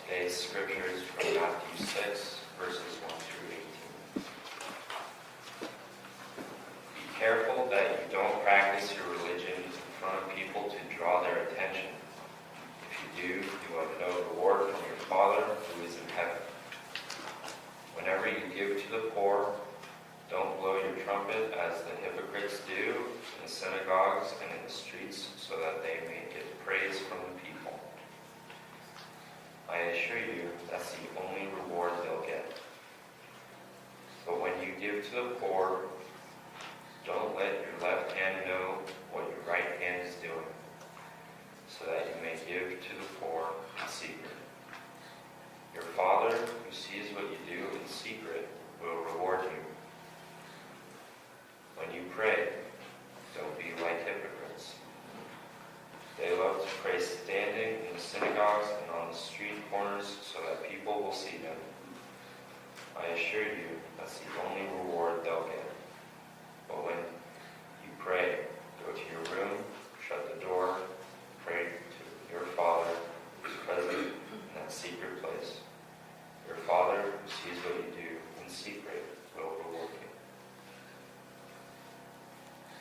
Today's scripture is from Matthew 6, verses 1 through 18. Be careful that you don't practice your religion in front of people to draw their attention. If you do, you will have no reward from your Father who is in heaven. Whenever you give to the poor, don't blow your trumpet as the hypocrites do in the synagogues and in the streets, so that they may get praise from the people. I assure you, that's the only reward they'll get. But when you give to the poor, don't let your left hand know what your right hand is doing, so that you may give to the poor in secret. Your Father, who sees what you do in secret, will reward you. When you pray, don't be like hypocrites. They love to pray standing in the synagogues and on the street corners so that people will see them. I assure you, that's the only reward they'll get. But when you pray, go to your room, shut the door, pray to your Father who is present in that secret place. Your Father who sees what you do in secret will reward you.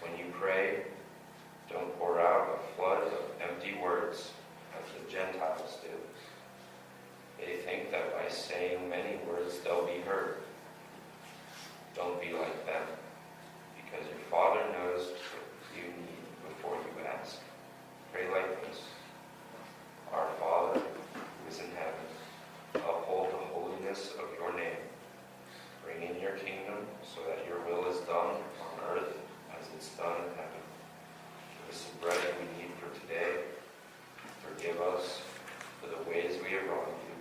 When you pray, don't pour out a flood of empty words as the Gentiles do. They think that by saying many words they'll be heard. Don't be like them, because your Father knows what you need before you ask. Pray like this. Our Father, who is in heaven, uphold the holiness of your name. Bring in your kingdom so that your will is done on earth as it's done in heaven. Give us the bread we need for today. Forgive us for the ways we have wronged you,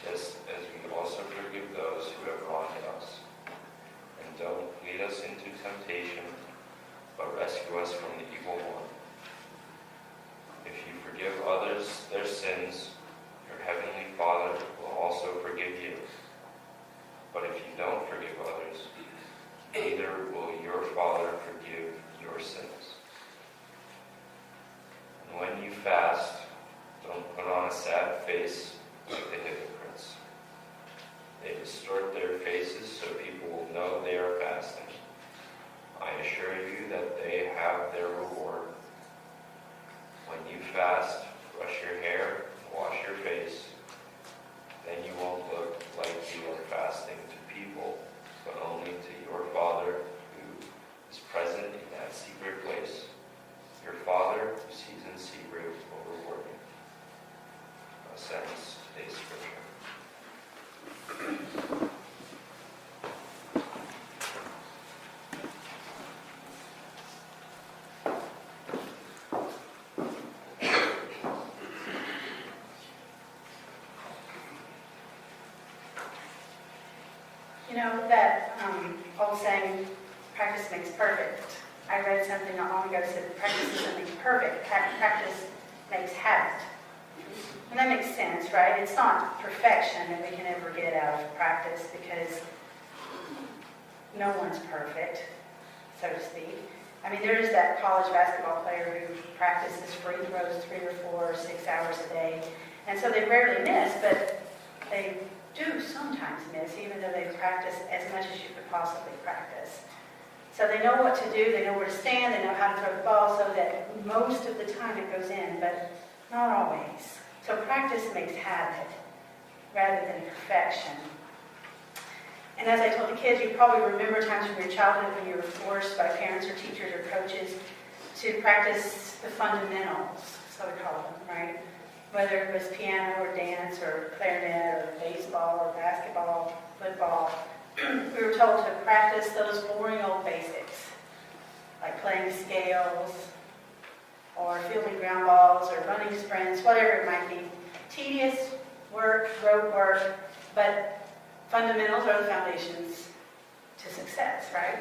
just as we also forgive those who have wronged us. And don't lead us into temptation, but rescue us from the evil one. If you forgive others their sins, your heavenly Father will also forgive you. But if you don't forgive others, neither will your Father forgive your sins. And when you fast, don't put on a sad face like the hypocrites. They distort their faces so people will know they are fasting. I assure you that they have their reward. When you fast, brush your hair and wash your face. Then you won't look like you are fasting to people, but only to your Father who is present in that secret place. Your Father who sees in secret will reward you. Thus ends today's scripture. You know, that old saying, practice makes perfect. I read something not long ago that said practice isn't make perfect, practice makes habit. And that makes sense, right? It's not perfection that we can ever get out of practice because no one's perfect, so to speak. I mean, there is that college basketball player who practices free throws 3 or 4 or 6 hours a day. And so they rarely miss, but they do sometimes miss, even though they practice as much as you could possibly practice. So they know what to do, they know where to stand, they know how to throw the ball so that most of the time it goes in, but not always. So practice makes habit rather than perfection. And as I told the kids, you probably remember times from your childhood when you were forced by parents or teachers or coaches to practice the fundamentals, so we call them, right? Whether it was piano or dance or clarinet or baseball or basketball, football, we were told to practice those boring old basics, like playing scales or fielding ground balls or running sprints, whatever it might be. Tedious work, rote work, but fundamentals are the foundations to success, right?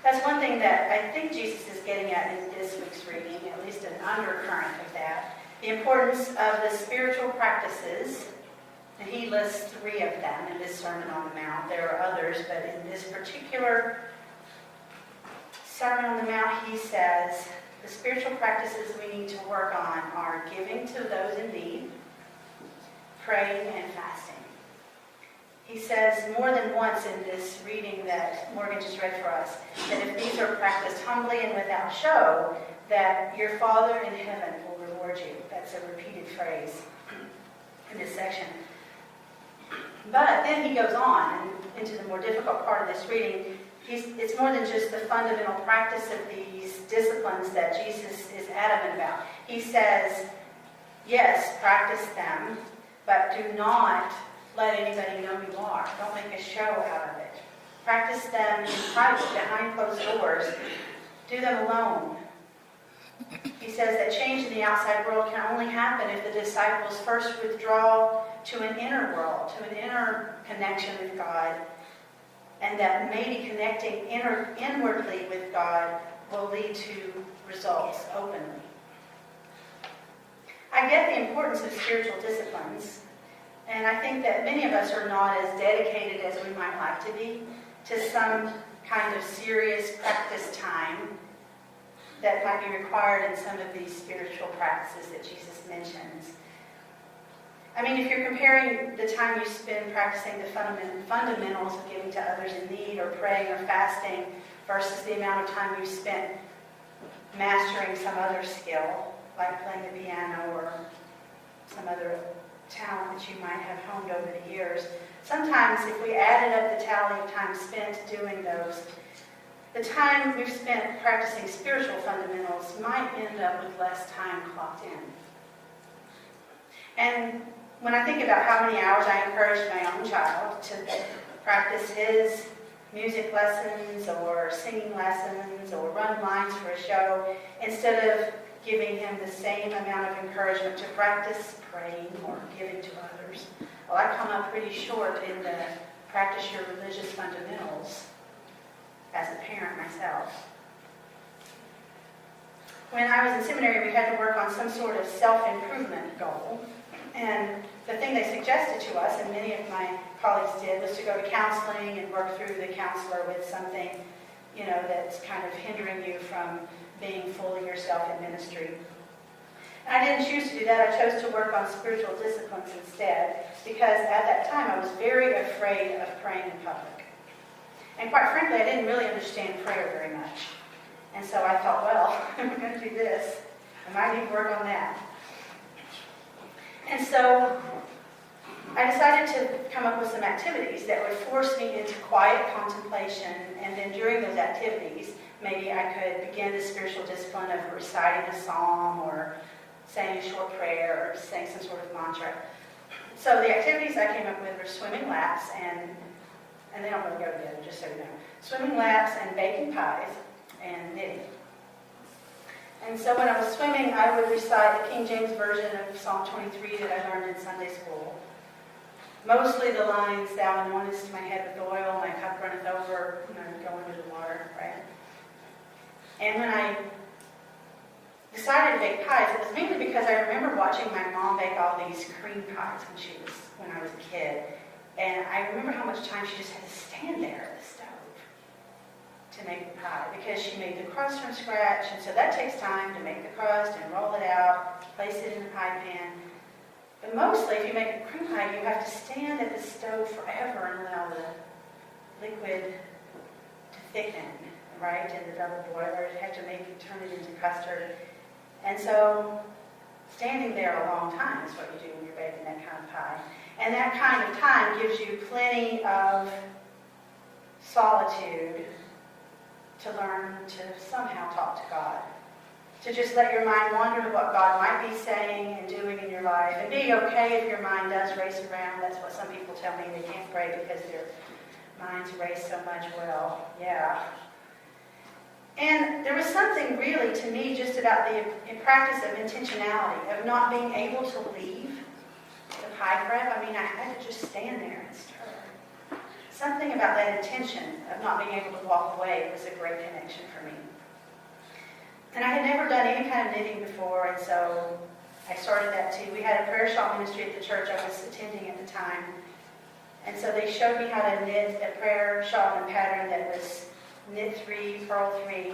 That's one thing that I think Jesus is getting at in this week's reading, at least an undercurrent of that. The importance of the spiritual practices, and he lists 3 of them in this Sermon on the Mount. There are others, but in this particular Sermon on the Mount, he says, the spiritual practices we need to work on are giving to those in need, praying and fasting. He says more than once in this reading that Morgan just read for us, that if these are practiced humbly and without show, that your Father in heaven will reward you. That's a repeated phrase in this section. But then he goes on into the more difficult part of this reading. It's more than just the fundamental practice of these disciplines that Jesus is adamant about. He says, yes, practice them, but do not let anybody know you are. Don't make a show out of it. Practice them in private, behind closed doors. Do them alone. He says that change in the outside world can only happen if the disciples first withdraw to an inner world, to an inner connection with God, and that maybe connecting inwardly with God will lead to results openly. I get the importance of spiritual disciplines, and I think that many of us are not as dedicated as we might like to be to some kind of serious practice time that might be required in some of these spiritual practices that Jesus mentions. I mean, if you're comparing the time you spend practicing the fundamentals of giving to others in need or praying or fasting versus the amount of time you spent mastering some other skill, like playing the piano or some other talent that you might have honed over the years, sometimes if we added up the tally of time spent doing those, the time we've spent practicing spiritual fundamentals might end up with less time clocked in. And when I think about how many hours I encouraged my own child to practice his music lessons or singing lessons or run lines for a show, instead of giving him the same amount of encouragement to practice praying or giving to others, well, I come up pretty short in the practice your religious fundamentals as a parent myself. When I was in seminary, we had to work on some sort of self-improvement goal. And the thing they suggested to us, and many of my colleagues did, was to go to counseling and work through the counselor with something, that's kind of hindering you from being fully yourself in ministry. And I didn't choose to do that. I chose to work on spiritual disciplines instead, because at that time I was very afraid of praying in public. And quite frankly, I didn't really understand prayer very much. And so I thought, well, I'm going to do this. I might need to work on that. And so I decided to come up with some activities that would force me into quiet contemplation, and then during those activities, maybe I could begin the spiritual discipline of reciting a psalm or saying a short prayer or saying some sort of mantra. So the activities I came up with were swimming laps, and they don't really go together, just so you know. Swimming laps and baking pies and knitting. And so when I was swimming, I would recite the King James Version of Psalm 23 that I learned in Sunday school. Mostly the lines, thou anointest my head with oil, my cup runneth over, go into the water, right? And when I decided to bake pies, it was mainly because I remember watching my mom bake all these cream pies when I was a kid. And I remember how much time she just had to stand there at the stove to make the pie, because she made the crust from scratch, and so that takes time to make the crust and roll it out, place it in the pie pan. But mostly, if you make a cream pie, you have to stand at the stove forever and allow the liquid to thicken, right, in the double boiler. You have to turn it into custard. And so standing there a long time is what you do when you're baking that kind of pie. And that kind of time gives you plenty of solitude to learn to somehow talk to God. To just let your mind wander to what God might be saying and doing in your life. And be okay if your mind does race around. That's what some people tell me. They can't pray because their minds race so much. Well, yeah. And there was something really, to me, just about the practice of intentionality, of not being able to leave the pie prep. I mean, I had to just stand there and stir. Something about that intention of not being able to walk away was a great connection for me. And I had never done any kind of knitting before, and so I started that too. We had a prayer shawl ministry at the church I was attending at the time. And so they showed me how to knit a prayer shawl and pattern that was knit 3, purl 3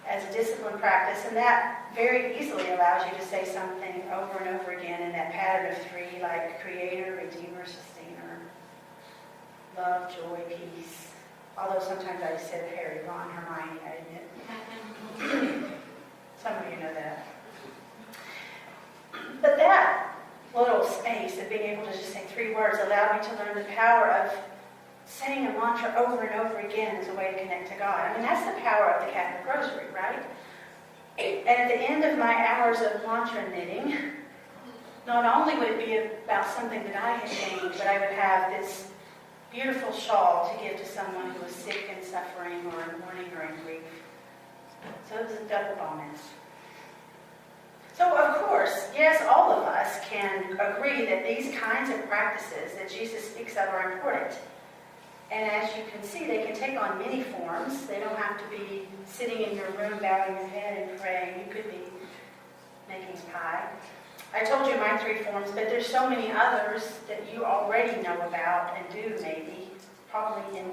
as a discipline practice. And that very easily allows you to say something over and over again in that pattern of 3 be like creator, redeemer, sustainer, love, joy, peace. Although sometimes I just said Harry, Ron, Hermione, I admit. Some of you know that. But that little space of being able to just say 3 words allowed me to learn the power of saying a mantra over and over again as a way to connect to God. I mean, that's the power of the Catholic Rosary, right? And at the end of my hours of mantra knitting, not only would it be about something that I had gained, but I would have this beautiful shawl to give to someone who was sick and suffering or in mourning or in grief. So it was a double bonus. So, of course, yes, all of us can agree that these kinds of practices that Jesus speaks of are important. And as you can see, they can take on many forms. They don't have to be sitting in your room, bowing your head and praying. You could be making pie. I told you my 3 forms, but there's so many others that you already know about and do maybe, probably in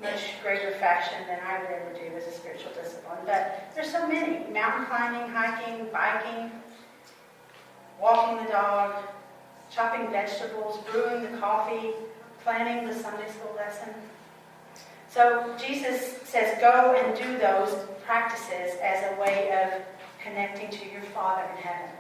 much greater fashion than I would ever do as a spiritual discipline. But there's so many. Mountain climbing, hiking, biking, walking the dog, chopping vegetables, brewing the coffee, planning the Sunday school lesson. So Jesus says, go and do those practices as a way of connecting to your Father in heaven.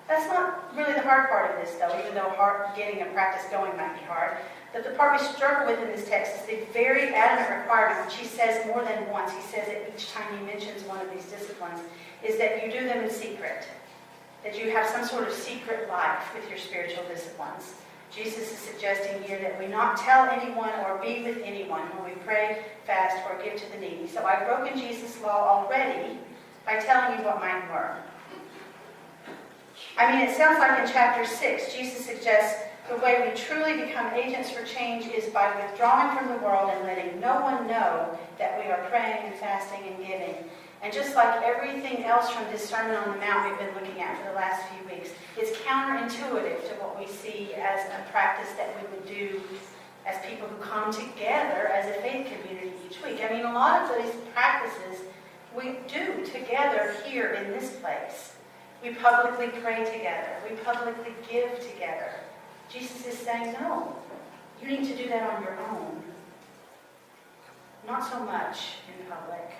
That's not really the hard part of this, though, even though getting a practice going might be hard. But the part we struggle with in this text is the very adamant requirement, which he says more than once. He says it each time he mentions one of these disciplines, is that you do them in secret, that you have some sort of secret life with your spiritual disciplines. Jesus is suggesting here that we not tell anyone or be with anyone when we pray, fast, or give to the needy. So I've broken Jesus' law already by telling you what mine were. I mean, it sounds like in chapter 6, Jesus suggests the way we truly become agents for change is by withdrawing from the world and letting no one know that we are praying and fasting and giving. And just like everything else from this Sermon on the Mount we've been looking at for the last few weeks, it's counterintuitive to what we see as a practice that we would do as people who come together as a faith community each week. I mean, a lot of these practices we do together here in this place. We publicly pray together. We publicly give together. Jesus is saying, no, you need to do that on your own. Not so much in public.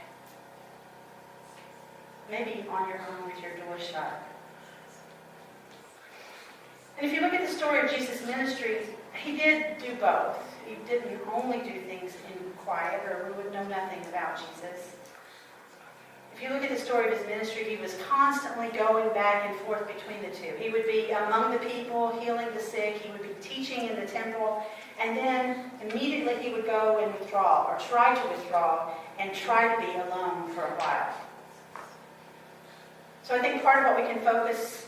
Maybe on your own with your door shut. And if you look at the story of Jesus' ministry, he did do both. He didn't only do things in quiet, or we would know nothing about Jesus. If you look at the story of his ministry, he was constantly going back and forth between the two. He would be among the people, healing the sick. He would be teaching in the temple. And then immediately he would go and withdraw, or try to withdraw, and try to be alone for a while. So I think part of what we can focus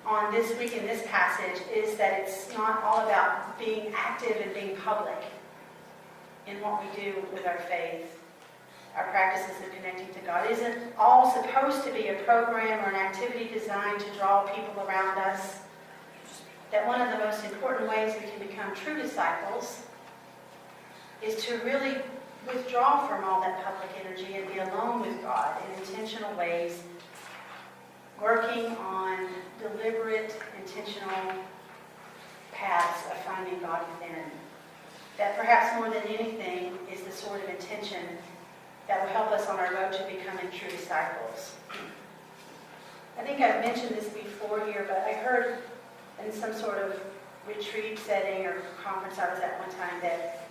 on this week in this passage is that it's not all about being active and being public in what we do with our faith. Our practices of connecting to God isn't all supposed to be a program or an activity designed to draw people around us. That one of the most important ways we can become true disciples is to really withdraw from all that public energy and be alone with God in intentional ways, working on deliberate, intentional paths of finding God within. That perhaps more than anything is the sort of intention that will help us on our road to becoming true disciples. I think I've mentioned this before here, but I heard in some sort of retreat setting or conference I was at one time that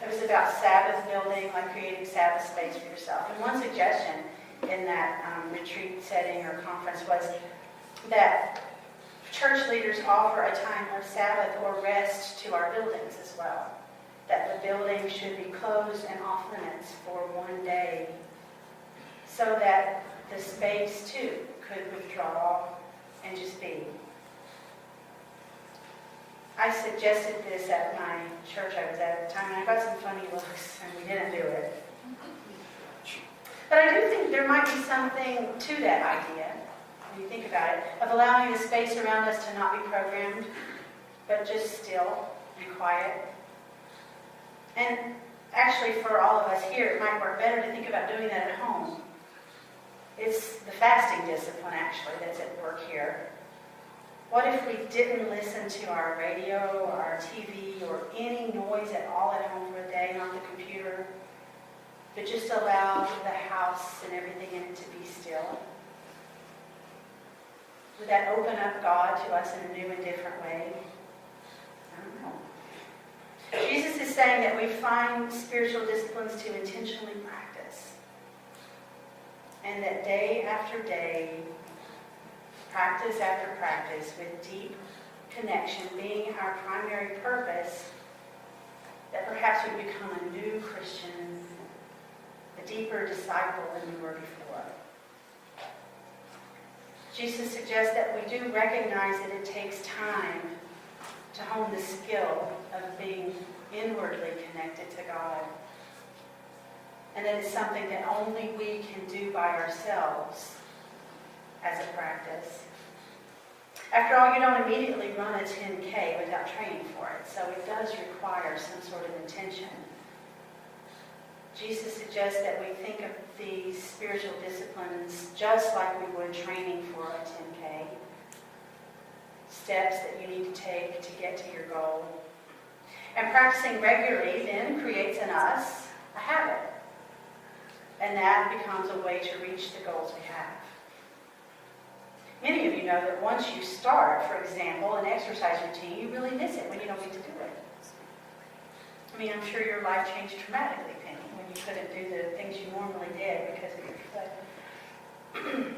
it was about Sabbath building, like creating Sabbath space for yourself. And one suggestion in that retreat setting or conference was that church leaders offer a time of Sabbath or rest to our buildings as well. That the building should be closed and off limits for one day so that the space too could withdraw and just be. I suggested this at my church I was at the time, and I got some funny looks, and we didn't do it. But I do think there might be something to that idea, when you think about it, of allowing the space around us to not be programmed, but just still and quiet. And actually, for all of us here, it might work better to think about doing that at home. It's the fasting discipline, actually, that's at work here. What if we didn't listen to our radio or our TV or any noise at all at home for a day, not the computer, but just allowed the house and everything in it to be still? Would that open up God to us in a new and different way? I don't know. Jesus is saying that we find spiritual disciplines to intentionally practice. And that day after day, practice after practice, with deep connection being our primary purpose, that perhaps we become a new Christian, a deeper disciple than we were before. Jesus suggests that we do recognize that it takes time to hone the skill of being inwardly connected to God. And that it's something that only we can do by ourselves as a practice. After all, you don't immediately run a 10K without training for it, so it does require some sort of intention. Jesus suggests that we think of these spiritual disciplines just like we would training for a 10K. Steps that you need to take to get to your goal. And practicing regularly then creates in us a habit. And that becomes a way to reach the goals we have. Many of you know that once you start, for example, an exercise routine, you really miss it when you don't get to do it. I mean, I'm sure your life changed dramatically, Penny, when you couldn't do the things you normally did because of your foot.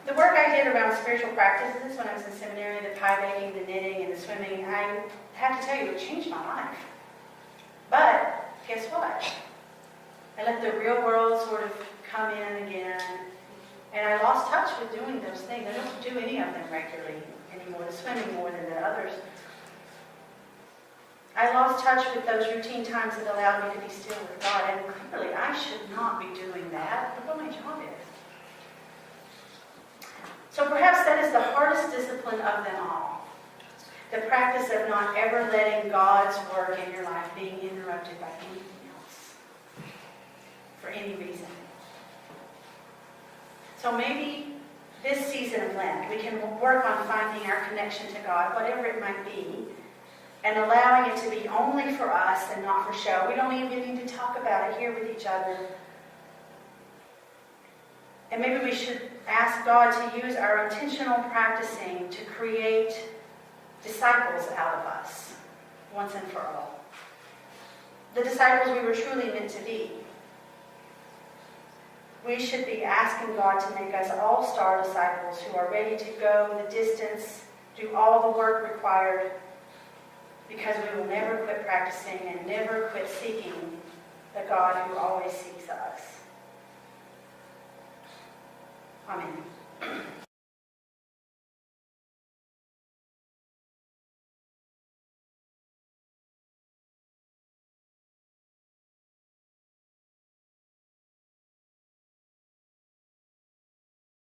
The work I did around spiritual practices when I was in seminary, the pie baking, the knitting, and the swimming, I have to tell you, it changed my life. But guess what? I let the real world sort of come in again, and I lost touch with doing those things. I don't do any of them regularly anymore, the swimming more than the others. I lost touch with those routine times that allowed me to be still with God, and clearly I should not be doing that. Look what my job is. So perhaps that is the hardest discipline of them all. The practice of not ever letting God's work in your life being interrupted by anything else. For any reason. So maybe this season of Lent, we can work on finding our connection to God, whatever it might be, and allowing it to be only for us and not for show. We don't even need to talk about it here with each other. And maybe we should ask God to use our intentional practicing to create disciples out of us, once and for all. The disciples we were truly meant to be. We should be asking God to make us all-star disciples who are ready to go the distance, do all the work required, because we will never quit practicing and never quit seeking the God who always seeks us. Amen.